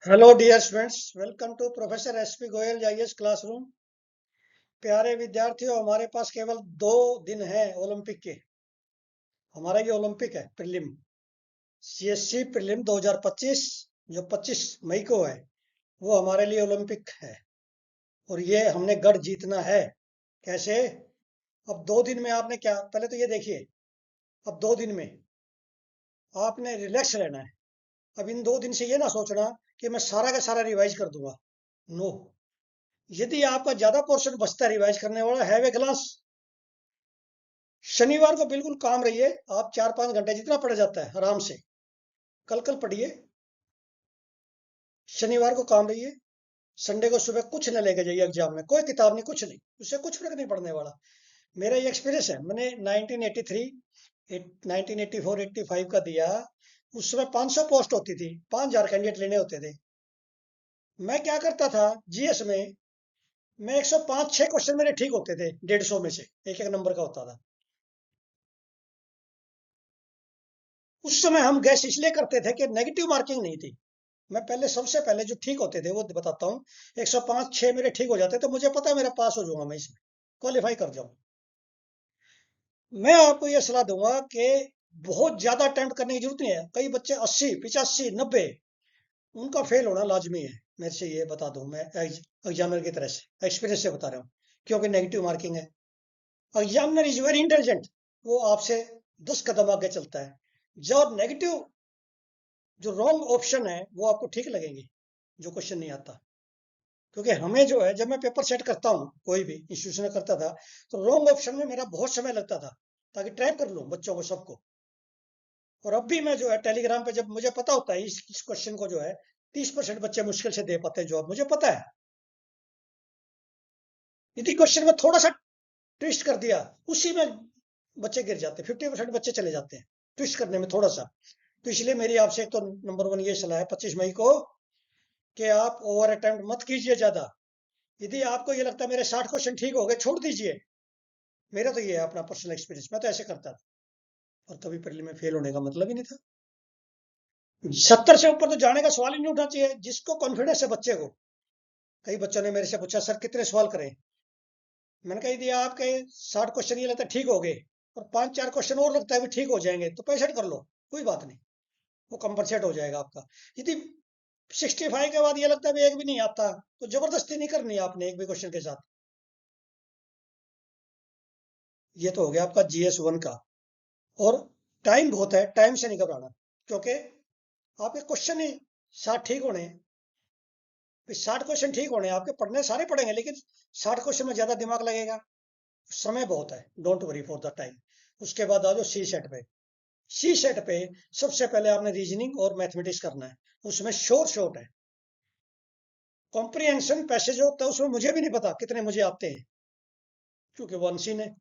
Hello dear students, welcome to professor SP Goyal IAS classroom. प्यारे विद्यार्थियों, हमारे पास केवल 2 दिन हैं ओलंपिक के। हमारा ये ओलंपिक है प्रीलिम, सीएससी प्रीलिम 2025, जो 25 मई को है। वो हमारे लिए ओलंपिक है और ये हमने गढ़ जीतना है। कैसे? अब 2 दिन में आपने क्या, पहले तो ये देखिए, अब 2 दिन में आपने रिलैक्स रहना है। अब इन 2 दिन से ये ना सोचना कि मैं सारा का सारा रिवाइज कर दूंगा। नो। यदि आपका ज्यादा पोर्शन बचता है रिवाइज करने वाला, हैव ए ग्लास। शनिवार को बिल्कुल काम रहिए। आप 4-5 घंटे जितना पड़ जाता है आराम से कल कल पढ़िए। शनिवार को काम रहिए। संडे को सुबह कुछ न लेके जाइए एग्जाम में, कोई किताब नहीं, कुछ नहीं, उससे कुछ फर्क नहीं पड़ने वाला। मेरा ये एक्सपीरियंस है, मैंने 1983 1984 85 का दिया। उस समय 500 पोस्ट होती थी, 5,000 कैंडिडेट लेने होते थे। मैं क्या करता था जीएस में, मैं 105-6 क्वेश्चन मेरे ठीक होते थे 150 में से, एक एक नंबर का होता था। उस समय हम गैस इसलिए करते थे कि नेगेटिव मार्किंग नहीं थी। मैं पहले, सबसे पहले जो ठीक होते थे वो बताता हूँ। 105-6 मेरे ठीक हो जाते तो मुझे पता है मेरा पास हो जाऊंगा, मैं इसमें क्वालिफाई कर जाऊँ। मैं आपको यह सलाह दूंगा कि बहुत ज्यादा अटेम्प्ट करने की जरूरत नहीं है। कई बच्चे 80 85 90, उनका फेल होना लाजमी है। मेरे से ये बता दूं, मैं एग्जामिनर की तरह से एक्सपीरियंस से बता रहा हूँ, क्योंकि नेगेटिव मार्किंग है। एग्जामिनर इज वेरी इंटेलिजेंट, वो आपसे 10 कदम आगे चलता है। जो नेगेटिव, जो रॉन्ग ऑप्शन है वो आपको ठीक लगेंगे, जो क्वेश्चन नहीं आता। क्योंकि हमें जो है, जब मैं पेपर सेट करता हूँ, कोई भी इंस्टीट्यूशन में करता था, तो रॉन्ग ऑप्शन में मेरा बहुत समय लगता था, ताकि ट्रैक कर लूँ बच्चों को, सबको। और अब भी मैं जो है टेलीग्राम पे, जब मुझे पता होता है इस क्वेश्चन को जो है 30% बच्चे मुश्किल से दे पाते हैं जवाब, मुझे पता है। यदि क्वेश्चन में थोड़ा सा ट्विस्ट कर दिया, उसी में बच्चे गिर जाते हैं, 50% बच्चे चले जाते हैं ट्विस्ट करने में थोड़ा सा। तो इसलिए मेरी आपसे एक तो नंबर 1 ये सलाह है 25 मई को, कि आप ओवर अटेम्प्ट मत कीजिए ज्यादा। यदि आपको ये लगता है मेरे 60 क्वेश्चन ठीक हो गए, छोड़ दीजिए। मेरा तो ये है अपना पर्सनल एक्सपीरियंस, मैं तो ऐसे करता था। और कभी प्रीलिम में फेल होने का मतलब ही नहीं था। 70 से ऊपर तो जाने का सवाल ही नहीं उठना चाहिए, जिसको कॉन्फिडेंस है बच्चे को। कई बच्चों ने मेरे से पूछा, सर कितने सवाल करें? मैंने कहा यदि आपके 60 क्वेश्चन ये लगता है ठीक हो गए, और 5-4 क्वेश्चन और लगता है भी ठीक हो जाएंगे, तो 65 कर लो, कोई बात नहीं, वो कंपनसेट हो जाएगा आपका। यदि 65 के बाद ये लगता है भी एक भी नहीं आता, तो जबरदस्ती नहीं करनी आपने एक भी क्वेश्चन के साथ। ये तो हो गया आपका GS1 का। और टाइम बहुत है, टाइम से नहीं घबराना, क्योंकि आपके क्वेश्चन ही 60 ठीक होने हैं। 60 क्वेश्चन ठीक होने हैं, आपके पढ़ने सारे पढ़ेंगे, लेकिन 60 क्वेश्चन में ज्यादा दिमाग लगेगा। समय बहुत है, don't worry for the time. उसके बाद आ जाओ सी सेट पे। सी सेट पे सबसे पहले आपने रीजनिंग और मैथमेटिक्स करना है। उसमें शोर शॉर्ट है। कॉम्प्रिहेंशन पैसेज होता है, उसमें मुझे भी नहीं पता कितने मुझे आते हैं, क्योंकि वो अनसीन है।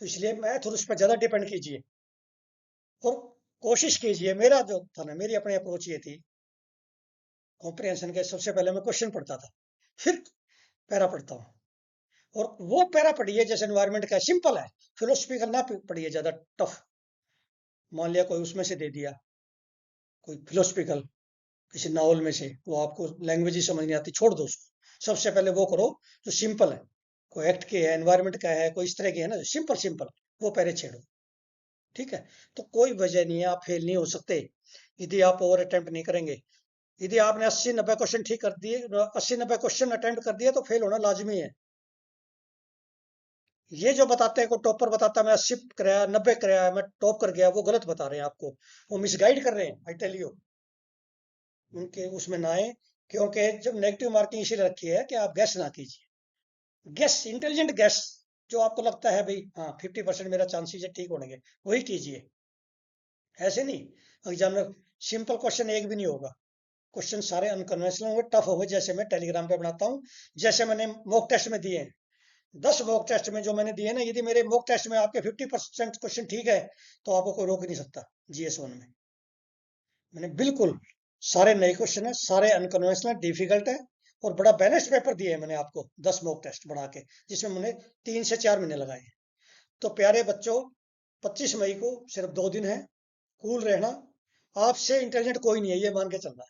तो इसलिए मैथ और उस पर ज्यादा डिपेंड कीजिए। और कोशिश कीजिए, मेरा जो था ना, मेरी अपनी अप्रोच ये थी, कॉम्प्रिहेंशन के सबसे पहले मैं क्वेश्चन पढ़ता था, फिर पैरा पढ़ता हूँ। और वो पैरा पढ़िए जैसे एनवायरमेंट का सिंपल है, फिलोसफिकल ना पढ़िए ज्यादा टफ। मान लिया कोई उसमें से दे दिया, कोई फिलोसफिकल किसी नावल में से, वो आपको लैंग्वेज ही समझ नहीं आती, छोड़ दो उसको। सबसे पहले वो करो जो सिंपल है, कोई एक्ट की है, एनवायरमेंट का है, कोई इस तरह की है ना, सिंपल सिंपल, वो पहले छेड़ो। ठीक है? तो कोई वजह नहीं है, आप फेल नहीं हो सकते यदि आप ओवर अटेम्प्ट नहीं करेंगे। यदि आपने 80-90 क्वेश्चन ठीक कर दिए, 80-90 क्वेश्चन अटेम्प्ट कर दिए, तो फेल होना लाजमी है। ये जो बताते हैं, को टॉपर बताता है मैं 80 कराया, 90 कराया, मैं टॉप कर गया, वो गलत बता रहे हैं आपको। वो मिसगाइड कर रहे हैं, आई टेल यू। उनके उसमें ना आए, क्योंकि जब नेगेटिव मार्किंग इसीलिए रखी है कि आप गैस ना कीजिए। गैस, इंटेलिजेंट गैस, जो आपको लगता है भाई हाँ 50% मेरा चांसेस है ठीक होने के, वही कीजिए। ऐसे नहीं एग्जामिनर, सिंपल क्वेश्चन एक भी नहीं होगा, क्वेश्चन सारे अनकन्वेंशनल होंगे, टफ होंगे, जैसे मैं टेलीग्राम पे बनाता हूँ, जैसे मैंने मॉक टेस्ट में दिए हैं। 10 मॉक टेस्ट में जो मैंने दिए ना, यदि मेरे मॉक टेस्ट में आपके 50% क्वेश्चन ठीक है, तो आपको कोई रोक नहीं सकता। GS1 में मैंने बिल्कुल सारे नए क्वेश्चन है, सारे अनकन्वेंशनल, डिफिकल्ट है, और बड़ा बैलेंस्ड पेपर दिए है मैंने आपको, 10 मॉक टेस्ट बढ़ा के, जिसमें मैंने 3 से 4 महीने लगाए हैं। तो प्यारे बच्चों, 25 मई को सिर्फ 2 दिन है, कूल रहना। आपसे इंटेलिजेंट कोई नहीं है, ये मान के चलना है।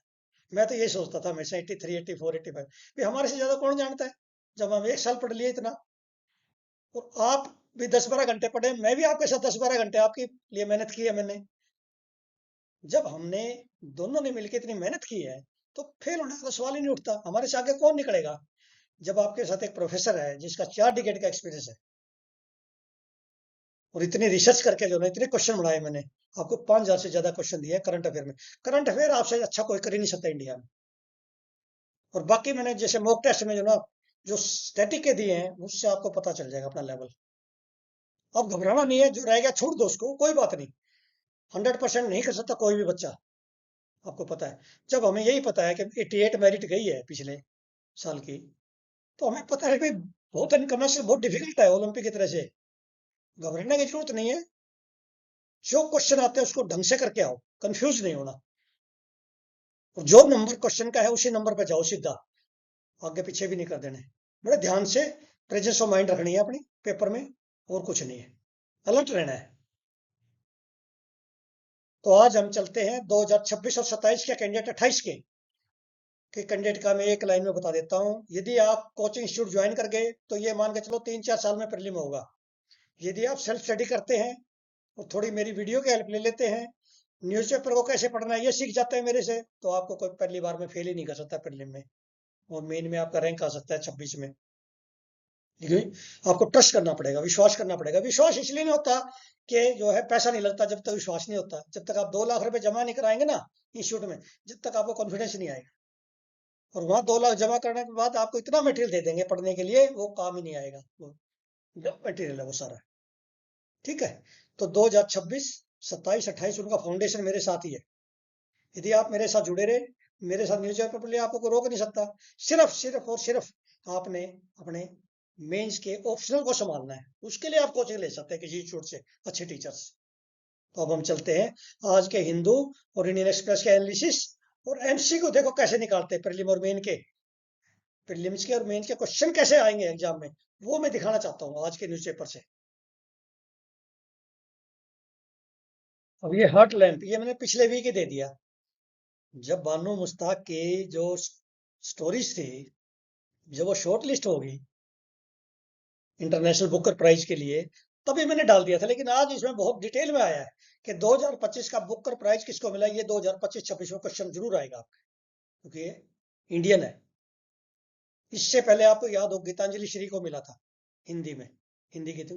मैं तो ये सोचता था हमेशा 83, 84, 85 भी हमारे से ज्यादा कौन जानता है, जब हम एक साल पढ़ लिए इतना। और आप भी 10-12 घंटे पढ़े, मैं भी आपके साथ 10-12 घंटे आपके लिए मेहनत की है मैंने। जब हमने दोनों ने मिलकर इतनी मेहनत की है, तो फेल होने का तो सवाल ही नहीं उठता। हमारे से आगे कौन निकलेगा? जब आपके साथ एक प्रोफेसर है जिसका 4 डिकेड का एक्सपीरियंस है, और इतनी रिसर्च करके जो ना इतने क्वेश्चन बनाए मैंने, आपको 5,000 से ज्यादा क्वेश्चन दिए करंट अफेयर में। करंट अफेयर आपसे अच्छा कोई कर ही नहीं सकता इंडिया में। और बाकी मैंने जैसे मॉक टेस्ट में जो ना जो स्टैटिक के दिए हैं, उससे आपको पता चल जाएगा अपना लेवल। अब घबराना नहीं है, जो रह गया छोड़ दो उसको, कोई बात नहीं। 100% नहीं कर सकता कोई भी बच्चा, आपको पता है। जब हमें यही पता है कि 88 मेरिट गई है पिछले साल की, तो हमें पता है कि बहुत इनकम से बहुत डिफिकल्ट है ओलंपिक की तरह से। घबराने की जरूरत नहीं है। जो क्वेश्चन आते हैं उसको ढंग से करके आओ, कंफ्यूज नहीं होना। और जो नंबर क्वेश्चन का है उसी नंबर पे जाओ सीधा, आगे पीछे भी नहीं कर देने। बड़े ध्यान से प्रेजेंस ऑफ माइंड रखनी है अपनी पेपर में, और कुछ नहीं है। अलर्ट रहना है। तो आज हम चलते हैं 2026 और 27 के कैंडिडेट, 28 के कैंडिडेट का मैं एक लाइन में बता देता हूँ। यदि आप कोचिंग इंस्टीट्यूट ज्वाइन कर गए तो ये मान के चलो 3-4 साल में प्रीलिम होगा। यदि आप सेल्फ स्टडी करते हैं और थोड़ी मेरी वीडियो की हेल्प ले लेते हैं, न्यूज़पेपर को कैसे पढ़ना है ये सीख जाते हैं मेरे से, तो आपको कोई पहली बार में फेल ही नहीं कर सकता प्रीलिम में। और मेन में आपका रैंक आ सकता है 26 में। लेकिन आपको ट्रस्ट करना पड़ेगा, विश्वास करना पड़ेगा। विश्वास इसलिए नहीं होता कि जो है पैसा नहीं लगता, जब तक विश्वास नहीं होता। जब तक आप 2 लाख रुपए जमा नहीं कराएंगे ना इंस्टीट्यूट में, जब तक आपको कॉन्फिडेंस नहीं आएगा। और वहां 2 लाख जमा करने के बाद आपको इतना मटेरियल दे देंगे पढ़ने के लिए, वो काम ही नहीं आएगा। वो मटेरियल है वो सारा। ठीक है। तो 2026, 27, 28 उनका फाउंडेशन मेरे साथ ही है। यदि आप मेरे साथ जुड़े रहे, मेरे साथ न्यूज पेपर लिए, आपको कोई रोक नहीं सकता। सिर्फ सिर्फ और सिर्फ आपने अपने मेंस के ऑप्शनल को संभालना है। उसके लिए आप कोचिंग ले सकते हैं किसी इंस्टीट्यूट से, अच्छे टीचर्स। तो अब हम चलते हैं आज के हिंदू और इंडियन एक्सप्रेस के एनालिसिस। और एमसीक्यू देखो कैसे निकालते हैं, प्रीलिम और मेन के। प्रीलिम्स के और मेन के क्वेश्चन कैसे आएंगे एग्जाम में, वो मैं दिखाना चाहता हूँ आज के न्यूज़पेपर से। अब ये हर्ट लैंप, ये मैंने पिछले वीक ही दे दिया। जब बानो मुश्ताक की जो स्टोरीज थी, जब वो शॉर्ट लिस्ट होगी इंटरनेशनल बुकर प्राइज के लिए, तभी मैंने डाल दिया था। लेकिन आज इसमें बहुत डिटेल में आया है कि 2025 का बुकर प्राइज किसको मिला। ये 2025-26 में क्वेश्चन जरूर आएगा आपका, क्योंकि ये इंडियन है। इससे पहले आपको याद हो गीतांजलि श्री को मिला था हिंदी में, हिंदी गीत।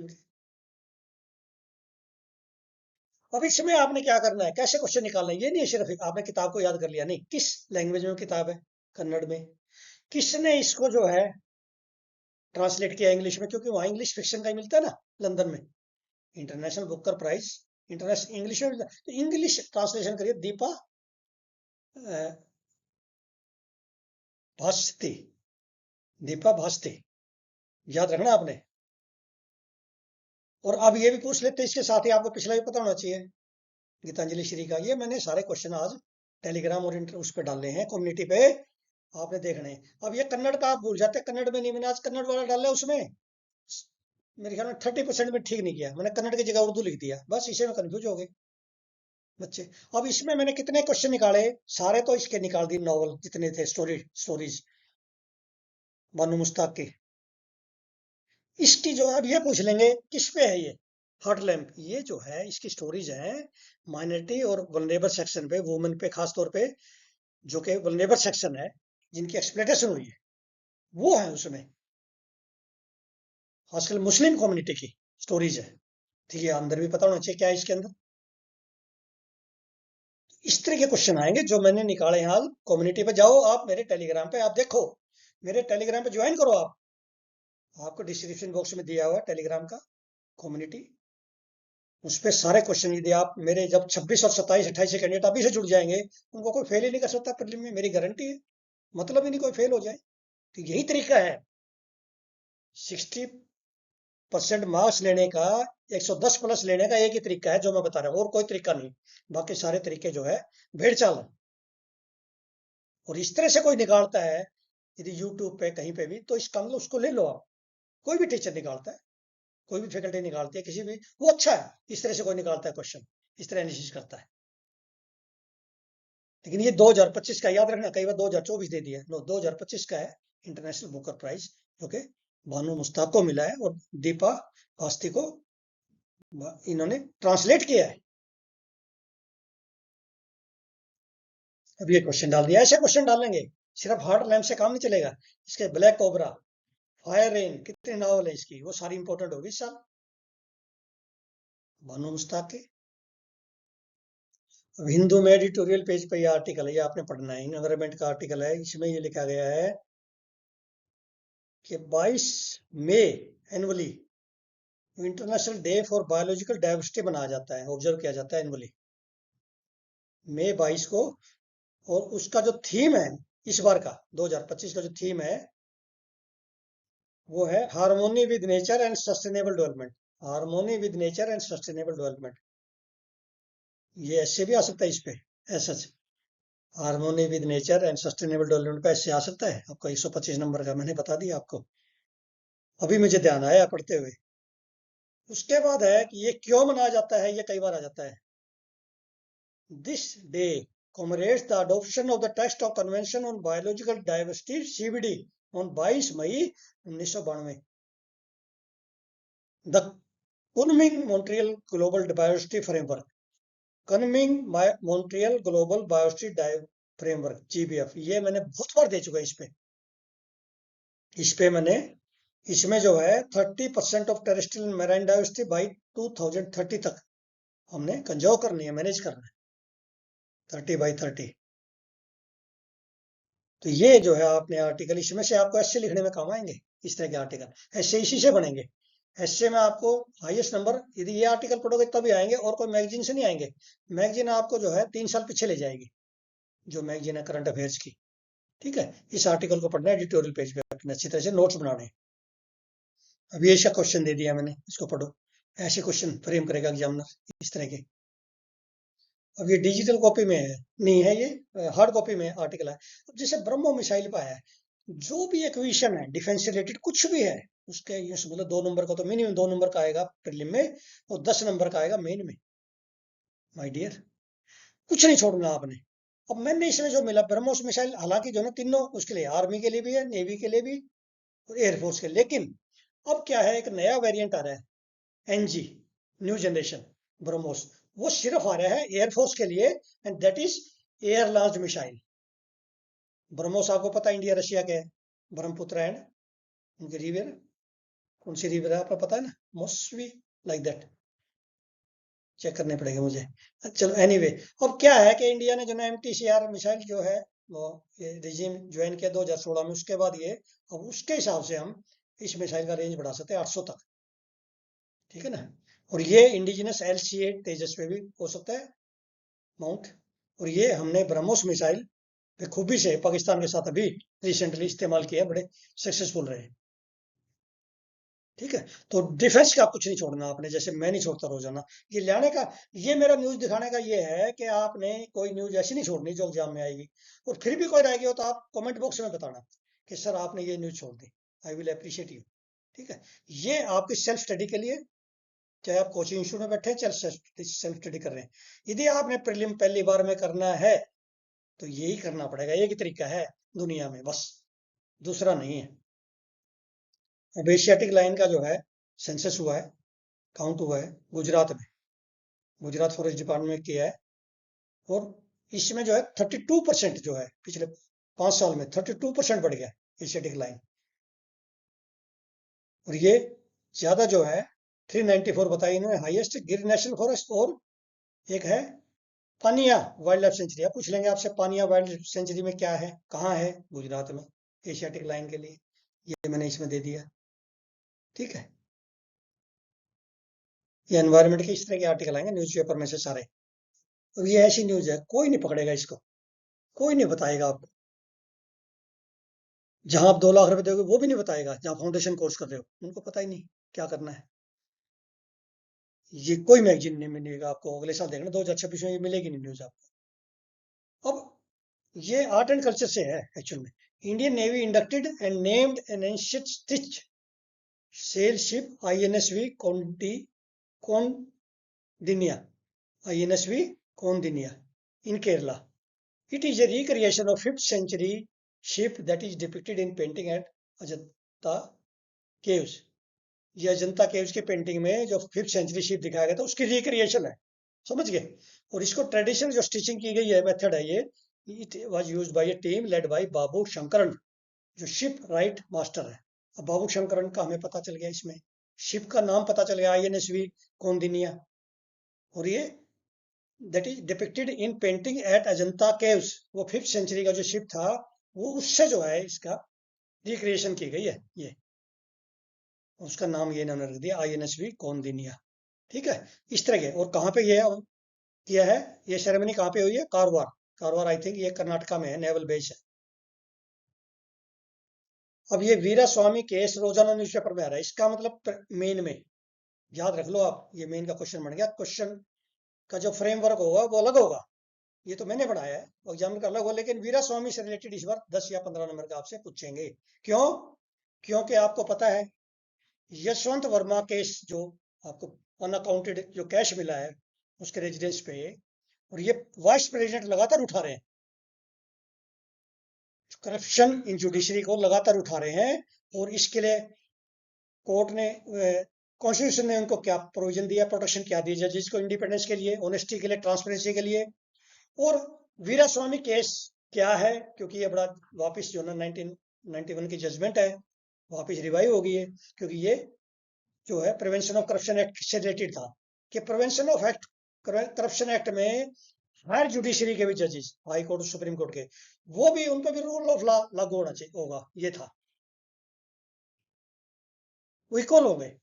अब इसमें आपने क्या करना है, कैसे क्वेश्चन निकालना है, ये नहीं है सिर्फ आपने किताब को याद कर लिया। नहीं, किस लैंग्वेज में किताब है, कन्नड़ में, किसने इसको जो है ट्रांसलेट किया इंग्लिश में, क्योंकि वहां इंग्लिश फिक्शन का ही मिलता है ना लंदन में। International Booker Prize international English में मिलता है, तो इंग्लिश ट्रांसलेशन करिए दीपा भास्ती, दीपा भास्ती, याद रखना आपने। और अब ये भी पूछ लेते हैं इसके साथ ही, आपको पिछला भी पता होना चाहिए गीतांजलि श्री का। ये मैंने सारे क्वेश्चन आज टेलीग्राम और इंटर उस पर डाले हैं कम्युनिटी पे, आपने देखने हैं। अब ये कन्नड़ का आप भूल जाते हैं, कन्नड़ में नहीं, मैंने आज कन्नड़ वाला डाला है उसमें। मेरे ख्याल में 30% में ठीक नहीं किया मैंने, कन्नड़ की जगह उर्दू लिख दिया, बस इसे में कंफ्यूज हो गए बच्चे। अब इसमें मैंने कितने क्वेश्चन निकाले, सारे तो इसके निकाल दिए, नॉवल जितने थे, स्टोरीज बानू मुश्ताक की। इसकी जो है अब ये पूछ लेंगे किस पे है ये हॉट लैम्प। ये जो है इसकी स्टोरीज है माइनॉरिटी और वल्नरेबल सेक्शन पे, वुमेन पे खास तौर पे, जो कि वल्नरेबल सेक्शन है, जिनकी एक्सप्लोइटेशन हुई है, वो है उसमें। आजकल मुस्लिम कम्युनिटी की स्टोरीज है। ठीक है, अंदर भी पता होना चाहिए क्या है इसके अंदर। इस तरह के क्वेश्चन आएंगे जो मैंने निकाले हैं आज। कम्युनिटी पे जाओ आप, मेरे टेलीग्राम पे आप देखो, मेरे टेलीग्राम पे ज्वाइन करो आप। आपको डिस्क्रिप्शन बॉक्स में दिया हुआ है टेलीग्राम का कम्युनिटी, उस पर सारे क्वेश्चन। यदि आप मेरे जब 26 और 27, 28 से कैंडिडेट अभी से जुड़ जाएंगे, उनको कोई फेल ही नहीं कर सकता प्रीलिम में, मेरी गारंटी है। मतलब ही नहीं कोई फेल हो जाए। तो यही तरीका है 60% मार्क्स लेने का, 110 प्लस लेने का। एक ही तरीका है जो मैं बता रहा हूँ, और कोई तरीका नहीं। बाकी सारे तरीके जो है भेड़ चाल है। और इस तरह से कोई निकालता है यदि यूट्यूब पे कहीं पे भी, तो इसका मतलब उसको ले लो आप। कोई भी टीचर निकालता है, कोई भी फैकल्टी निकालती है, किसी भी, वो अच्छा है। इस तरह से कोई निकालता है क्वेश्चन, इस तरह एनालिसिस करता है। लेकिन ये 2025 का याद रखना, कई बार 2024 दे दिया, नो 2025 का है इंटरनेशनल बुकर प्राइज, जो कि बानो मुश्ताक को मिला है और दीपा कास्ती को इन्होंने ट्रांसलेट किया है। अब ये क्वेश्चन डाल दिया, ऐसे क्वेश्चन डालेंगे, सिर्फ हार्ड लैम्प से काम नहीं चलेगा। इसके ब्लैक कोबरा, फायर रेन, कितने नावल है इसकी, वो सारी इंपॉर्टेंट होगी इस साल बानो मुश्ताक के। अब हिंदू में एडिटोरियल पेज पे ये आर्टिकल है, ये आपने पढ़ना है, इन्वायरमेंट का आर्टिकल है, इसमें ये लिखा गया है कि 22 मई annually International Day for Biological Diversity मनाया जाता है, ऑब्जर्व किया जाता है एनुअली मई 22 को। और उसका जो थीम है इस बार का 2025 का जो थीम है वो है harmony with nature and sustainable development. Harmony with nature and sustainable development, ये ऐसे भी आ सकता है इस पे, ऐसा harmony with nature and sustainable development पे ऐसे आ सकता है आपका 125 नंबर का, मैंने बता दिया आपको, अभी मुझे ध्यान आया पढ़ते हुए। उसके बाद है कि ये क्यों मनाया जाता है, ये कई बार आ जाता है। This day commemorates the adoption of the text of Convention on Biological Diversity (CBD) on 22 मई 1992। The Kunming-Montreal Global Biodiversity Framework, Kunming Montreal Global Biodiversity Framework GBF, ये मैंने बहुत बार दे चुका है इस पे मैंने, इसमें जो है 30% of terrestrial marine diversity by 2030 तक हमने कंजर्व करनी है, मैनेज करना है, 30/30। तो ये जो है आपने आर्टिकल, इसमें से आपको ऐसे लिखने में काम आएंगे, इस तरह के आर्टिकल ऐसे इसी से बनेंगे। ऐसे में आपको हाईएस्ट नंबर यदि ये आर्टिकल पढ़ोगे तभी आएंगे, और कोई मैगजीन से नहीं आएंगे। मैगजीन आपको जो है 3 साल पीछे ले जाएगी, जो मैगजीन है करंट अफेयर्स की, ठीक है। इस आर्टिकल को पढ़ना है एडिटोरियल पेज पे, अपने अच्छी तरह से नोट्स बनाने। अब ये ऐसा क्वेश्चन दे दिया मैंने, इसको पढ़ो, ऐसे क्वेश्चन फ्रेम करेगा एग्जामिनर इस तरह के। अब ये डिजिटल कॉपी में है नहीं है, ये हार्ड कॉपी में आर्टिकल है। अब जैसे ब्रह्मो मिसाइल पर है, जो भी एक विषय है डिफेंस से रिलेटेड कुछ भी है, उसके ये मतलब 2 नंबर का तो मिनिमम 2 नंबर का आएगा प्रीलिम में, और 10 नंबर का आएगा मेन में। माय डियर, कुछ नहीं छोड़ना आपने। अब मैंने इसमें जो मिला ब्रह्मोस मिसाइल, हालांकि जो ना तीनों उसके लिए, आर्मी के लिए भी है, नेवी के लिए भी और एयरफोर्स के लिए, लेकिन अब क्या है, एक नया वेरिएंट आ रहा है, एनजी न्यू जनरेशन ब्रह्मोस, वो सिर्फ आ रहा है एयरफोर्स के लिए, and that is air launch missile. BrahMos आपको पता है इंडिया रशिया के है, ब्रह्मपुत्र एंड उनकी रिवर, कौन सी रिवर है आपको पता है ना, मोस्टली लाइक दैट, चेक करने पड़ेगा मुझे। चलो एनीवे, अब क्या है कि इंडिया ने जो ना MTCR मिसाइल जो है वो ये रिजीम ज्वाइन किया 2016 में, उसके बाद ये, अब उसके हिसाब से हम इस मिसाइल का रेंज बढ़ा सकते हैं 800 तक, ठीक है ना। और ये इंडिजिनस LCA तेजस पे भी हो सकता है माउंट। और ये हमने ब्रह्मोस मिसाइल खूबी से पाकिस्तान के साथ अभी रिसेंटली इस्तेमाल किया, बड़े सक्सेसफुल रहे, ठीक है। तो डिफेंस का कुछ नहीं छोड़ना आपने, जैसे मैं नहीं छोड़ता रोजाना ये लाने का। ये मेरा न्यूज दिखाने का ये है कि आपने कोई न्यूज ऐसी नहीं छोड़नी जो एग्जाम में आएगी, और फिर भी कोई रह गई हो तो आप कमेंट बॉक्स में बताना कि सर आपने ये न्यूज छोड़ दी, आई विल अप्रिशिएट यू, ठीक है। ये आपकी सेल्फ स्टडी के लिए, चाहे आप कोचिंग इंस्टीट्यूट में बैठे चाहे सेल्फ स्टडी कर रहे हैं, यदि आपने प्रीलिम पहली बार में करना है तो यही करना पड़ेगा, एक ही तरीका है दुनिया में, बस दूसरा नहीं है। अब एशियाटिक लाइन का जो है सेंसस हुआ है, काउंट हुआ है गुजरात में, गुजरात फॉरेस्ट डिपार्टमेंट में किया है, और इसमें जो है 32% जो है पिछले 5 साल में 32% बढ़ गया एशियाटिक लाइन। और ये ज्यादा जो है 394 बताई इन्होंने हाईएस्ट गिर नेशनल फॉरेस्ट, और एक है पानिया वाइल्ड लाइफ सेंचुरी। आप पूछ लेंगे आपसे पानिया वाइल्ड लाइफ सेंचुरी में क्या है, कहाँ है, गुजरात में, एशियाटिक लाइन के लिए, ये मैंने इसमें दे दिया, ठीक है। ये एनवायरमेंट के इस तरह के आर्टिकल आएंगे न्यूज़पेपर में से सारे। और ये ऐसी न्यूज है कोई नहीं पकड़ेगा इसको, कोई नहीं बताएगा आपको, जहां आप 2 लाख रुपए दोगे वो भी नहीं बताएगा, जहां फाउंडेशन कोर्स कर रहे हो उनको पता ही नहीं क्या करना है। ये कोई मैगजीन नहीं मिलेगा आपको, अगले साल देखना 2026 में ये मिलेगी नहीं न्यूज आपको। अब ये आर्ट एंड कल्चर से है एक्चुअल में। Indian Navy inducted and named an ancient stitch sail ship INSV Kaundinya, INSV Kaundinya in Kerala, It is a recreation of 5th century ship that is depicted in painting at Ajanta caves. ये Ajanta caves की painting में जो 5th century ship दिखाया गया था उसकी recreation है, समझ गए। और इसको ट्रेडिशनल जो स्टिचिंग की गई है मेथड है ये, it was used by a team led by Babu Shankaran, जो शिप राइट मास्टर है। अब बाबू शंकरन का हमें पता चल गया, इसमें शिप का नाम पता चल गया, INSV कौंडिन्या। और ये that is depicted in painting at Ajanta caves, वो 5th सेंचुरी का जो शिप था वो उससे जो है इसका रिक्रिएशन की गई है। ये उसका नाम ये इन्होंने रख दिया INSV कौंडिन्या, ठीक है। इस तरह के, और कहाँ पे ये किया है, ये सेरेमनी कहाँ पे हुई है, कारवार। कारवार आई थिंक ये कर्नाटका में है, नेवल बेस है। अब ये वीरा स्वामी केस रोजाना न्यूज़पेपर में आ रहा है, इसका मतलब मेन में याद रख लो आप, ये मेन का क्वेश्चन बन गया। क्वेश्चन का जो फ्रेमवर्क होगा वो अलग होगा, ये तो मैंने पढ़ाया है, एग्जाम का अलग होगा, लेकिन वीरा स्वामी से रिलेटेड इस बार 10 या 15 नंबर का आपसे पूछेंगे। क्यों? क्योंकि आपको पता है यशवंत वर्मा केस, जो आपको अनअकाउंटेड जो कैश मिला है उसके रेजिडेंस पे, और ये वाइस प्रेसिडेंट लगातार उठा रहे हैं, करप्शन इन जुडिशरी को लगातार उठा रहे हैं। और इसके लिए कोर्ट ने, कॉन्स्टिट्यूशन ने उनको क्या प्रोविजन दिया, प्रोटेक्शन क्या दी, जजेस को इंडिपेंडेंस के लिए, ऑनेस्टी के लिए, ट्रांसपेरेंसी के लिए। और वीरा स्वामी केस क्या है, क्योंकि ये बड़ा वापस जो ना 1991 की जजमेंट है वापस रिवाइव हो गई है, क्योंकि ये जो है प्रिवेंशन ऑफ करप्शन एक्ट से रिलेटेड था, कि prevention of act corruption act में हायर जुडिशरी के भी जजेस, हाई कोर्ट सुप्रीम कोर्ट के, वो भी, उन पर भी रूल ऑफ लॉ लागू होना चाहिए होगा, ये था, वो इक्वल होंगे,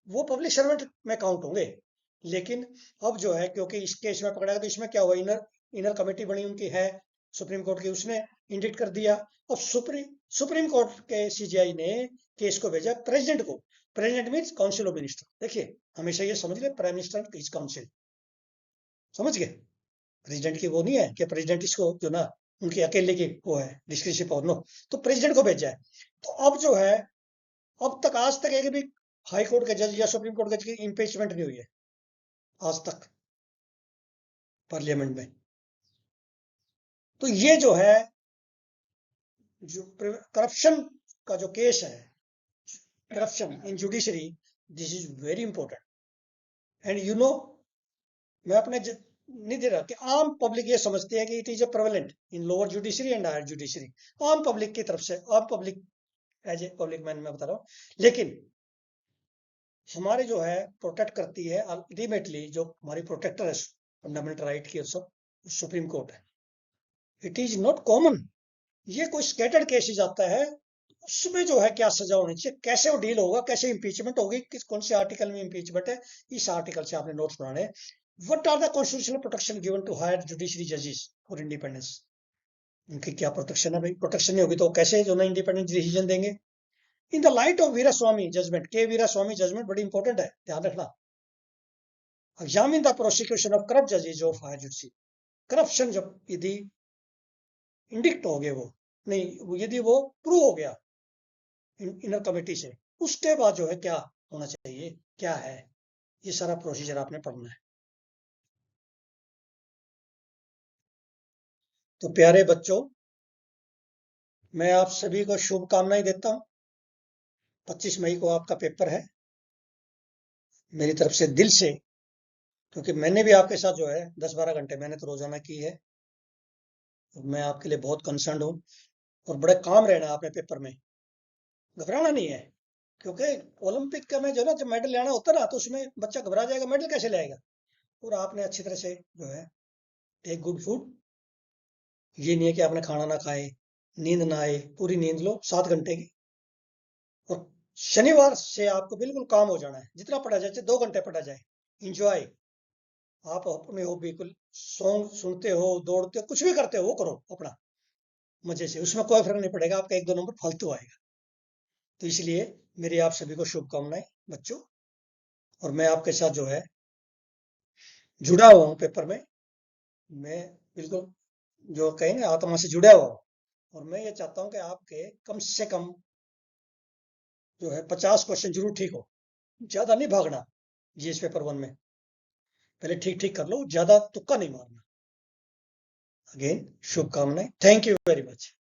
वो पब्लिक सर्वेंट में काउंट होंगे। लेकिन अब जो है, क्योंकि इस केस में पकड़ा गया, तो इसमें क्या हुआ, इनर कमेटी बनी उनकी है सुप्रीम कोर्ट की, उसने इंडिक्ट कर दिया। अब सुप्रीम कोर्ट के CJI ने केस को भेजा प्रेसिडेंट को। President means council of minister, देखिए हमेशा ये समझ ले, प्राइम मिनिस्टर इज काउंसिल, समझ गए। प्रेसिडेंट की वो नहीं है कि प्रेसिडेंट इसको जो ना उनकी अकेले की वो है डिस्क्रिप्शन पावर, नो, तो प्रेसिडेंट को भेजा है। तो अब जो है, अब तक आज तक एक भी हाई कोर्ट के जज या सुप्रीम कोर्ट के जज की इम्पीचमेंट नहीं हुई है आज तक पार्लियामेंट में। तो ये जो है, जो करप्शन का जो केस है, corruption in judiciary, this is very important. And you know, मैं अपने नहीं दे रहा कि आम पब्लिक ये समझती है कि it is a prevalent in lower judiciary and higher judiciary, आम पब्लिक की तरफ से, आम public as a public man मैं बता रहा हूँ। लेकिन हमारे जो है प्रोटेक्ट करती है अल्टीमेटली, जो हमारी प्रोटेक्टर है फंडामेंटल राइट की, सब सुप्रीम कोर्ट है। इट इज नॉट कॉमन, ये कोई स्कैटर्ड केसेज आता है, उसमें जो है क्या सजा होनी चाहिए, कैसे वो डील होगा, कैसे इंपीचमेंट होगी, किस कौन से आर्टिकल में इंपीचमेंट है, इस आर्टिकल से आपने नोट्स बनाने। What are the constitutional protection given to higher judiciary जजेस फॉर इंडिपेंडेंस, उनकी क्या प्रोटेक्शन है भाई, प्रोटेक्शन नहीं होगी तो कैसे जो ना इंडिपेंडेंट डिसीजन देंगे। In the light of Veeraswamy judgment, K Veeraswamy judgment बड़ी इंपॉर्टेंट है, ध्यान रखना। Examine the prosecution of corrupt जजेस ऑफ हायर जुडिशरी, करप्शन जब यदि इंडिक्ट हो गए, वो नहीं, यदि वो प्रूव हो गया इनर कमेटी से, उसके बाद जो है क्या होना चाहिए, क्या है, ये सारा प्रोसीजर आपने पढ़ना है। तो प्यारे बच्चों, मैं आप सभी को शुभकामनाएं देता हूं। 25 मई को आपका पेपर है, मेरी तरफ से दिल से, क्योंकि मैंने भी आपके साथ जो है 10-12 घंटे मैंने तो रोजाना की है, तो मैं आपके लिए बहुत कंसर्न हूं। और बड़े काम रहना है आपने पेपर में, घबराना नहीं है, क्योंकि ओलंपिक का में जो ना, जब मेडल लेना होता है ना, तो उसमें बच्चा घबरा जाएगा, मेडल कैसे लाएगा। और आपने अच्छी तरह से जो है टेक गुड फूड, ये नहीं है कि आपने खाना ना खाए, नींद ना आए, पूरी नींद लो 7 घंटे की। और शनिवार से आपको बिल्कुल काम हो जाना है, जितना पढ़ा जाए, चाहे 2 घंटे पढ़ा जाए, इंजॉय। आप अपने हो बिल्कुल, सॉन्ग सुनते हो, दौड़ते हो, कुछ भी करते हो वो करो अपना मजे से, उसमें कोई फर्क नहीं पड़ेगा, आपका 1-2 नंबर फालतू आएगा। तो इसलिए मेरी आप सभी को शुभकामनाएं बच्चों, और मैं आपके साथ जो है जुड़ा हुआ हूँ पेपर में, मैं बिल्कुल जो कहेंगे आत्मा से जुड़ा हुआ हूँ। और मैं ये चाहता हूँ कि आपके कम से कम जो है 50 क्वेश्चन जरूर ठीक हो, ज्यादा नहीं भागना। जीएस पेपर 1 में पहले ठीक ठीक कर लो, ज्यादा तुक्का नहीं मारना। अगेन शुभकामनाएं। Thank you very much.